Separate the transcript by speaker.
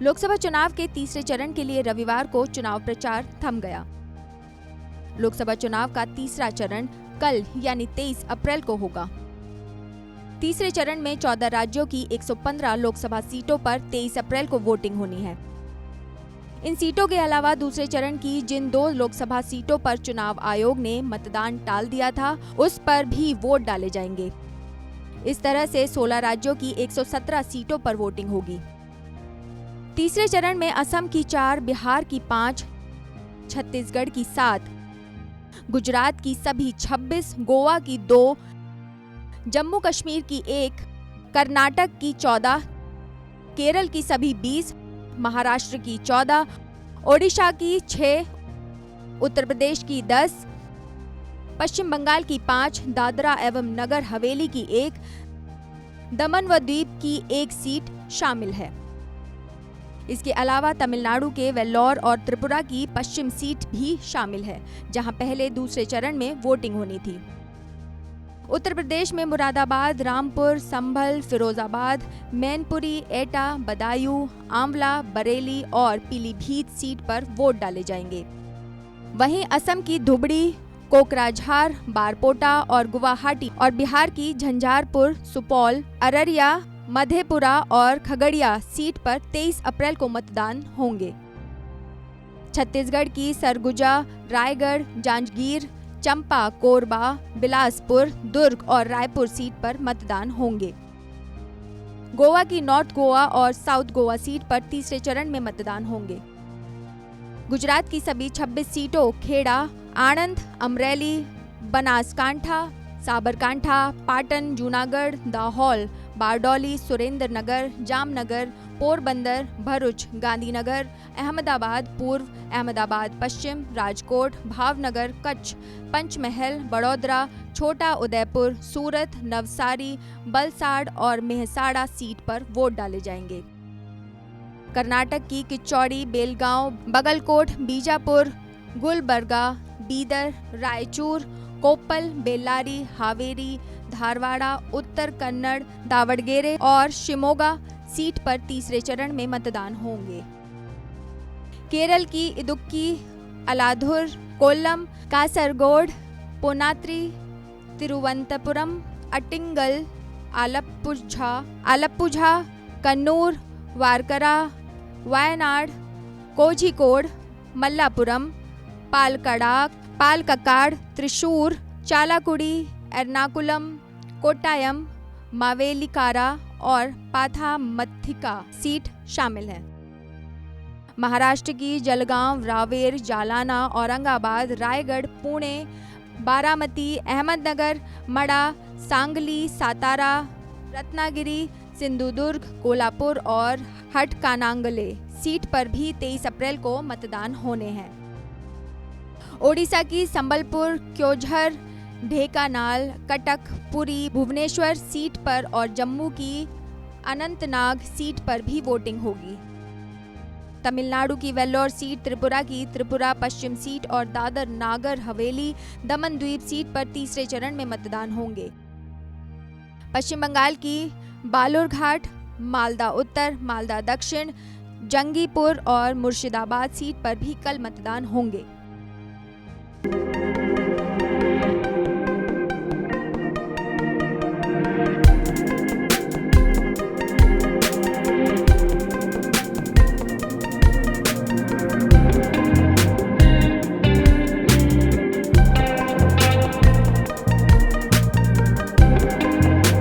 Speaker 1: लोकसभा चुनाव के तीसरे चरण के लिए रविवार को चुनाव प्रचार थम गया। लोकसभा चुनाव का तीसरा चरण कल यानी 23 अप्रैल को होगा। तीसरे चरण में 14 राज्यों की 115 लोकसभा सीटों पर 23 अप्रैल को वोटिंग होनी है। इन सीटों के अलावा दूसरे चरण की जिन 2 लोकसभा सीटों पर चुनाव आयोग ने मतदान टाल दिया था, उस पर भी वोट डाले जाएंगे। इस तरह से 16 राज्यों की 117 सीटों पर वोटिंग होगी। तीसरे चरण में असम की 4, बिहार की 5, छत्तीसगढ़ की 7, गुजरात की सभी 26, गोवा की 2, जम्मू कश्मीर की 1, कर्नाटक की 14, केरल की सभी 20, महाराष्ट्र की 14, ओडिशा की 6, उत्तर प्रदेश की 10, पश्चिम बंगाल की 5, दादरा एवं नगर हवेली की 1, दमन व दीव की 1 सीट शामिल है। इसके अलावा तमिलनाडु के वेल्लोर और त्रिपुरा की पश्चिम सीट भी शामिल है, जहां पहले दूसरे चरण में वोटिंग होनी थी। उत्तर प्रदेश में मुरादाबाद, रामपुर, संभल, फिरोजाबाद, मैनपुरी, एटा, बदायूं, आंवला, बरेली और पीलीभीत सीट पर वोट डाले जाएंगे। वहीं असम की धुबड़ी, कोकराझार, बारपोटा और गुवाहाटी और बिहार की झंझारपुर, सुपौल, अररिया, मधेपुरा और खगड़िया सीट पर 23 अप्रैल को मतदान होंगे। छत्तीसगढ़ की सरगुजा, रायगढ़, जांजगीर, चंपा, कोरबा, बिलासपुर, दुर्ग और रायपुर सीट पर मतदान होंगे। गोवा की नॉर्थ गोवा और साउथ गोवा सीट पर तीसरे चरण में मतदान होंगे। गुजरात की सभी 26 सीटों खेड़ा, आणंद, अमरेली, बनासकांठा, साबरकांठा, पाटन, जूनागढ़, दाहोद, बारडोली, सुरेंद्रनगर, जामनगर, पोरबंदर, भरूच, गांधीनगर, अहमदाबाद पूर्व, अहमदाबाद पश्चिम, राजकोट, भावनगर, कच्छ, पंचमहल, बड़ौदरा, छोटा उदयपुर, सूरत, नवसारी, बलसाड़ और मेहसाड़ा सीट पर वोट डाले जाएंगे। कर्नाटक की किच्चौड़ी, बेलगांव, बगलकोट, बीजापुर, गुलबर्गा, बीदर, रायचूर, कोप्पल, बेल्लारी, हावेरी, धारवाड़ा, उत्तर कन्नड़, दावड़गेरे और शिमोगा सीट पर तीसरे चरण में मतदान होंगे। केरल की इदुक्की, अलाधुर, कोल्लम, कासरगोड, पोनात्री, तिरुवनंतपुरम, अट्टिंगल, आलप्पुझा, कन्नूर, वारकरा, वायनाड, कोझिकोड, मल्लापुरम, पालक्काड, त्रिशूर, चालाकुडी, एर्नाकुलम, कोट्टायम, मावेलिकारा और पाथामथिका सीट शामिल है। महाराष्ट्र की जलगांव, रावेर, जालना, औरंगाबाद, रायगढ़, पुणे, बारामती, अहमदनगर, मडा, सांगली, सातारा, रत्नागिरी, सिंधुदुर्ग, कोल्हापुर और हटकानांगले सीट पर भी 23 अप्रैल को मतदान होने हैं। ओडिशा की संबलपुर, क्योंझर, ढेंकानाल, कटक, पुरी, भुवनेश्वर सीट पर और जम्मू की अनंतनाग सीट पर भी वोटिंग होगी। तमिलनाडु की वेल्लोर सीट, त्रिपुरा की त्रिपुरा पश्चिम सीट और दादर नागर हवेली दमन द्वीप सीट पर तीसरे चरण में मतदान होंगे। पश्चिम बंगाल की बालूरघाट, मालदा उत्तर, मालदा दक्षिण, जंगीपुर और मुर्शिदाबाद सीट पर भी कल मतदान होंगे।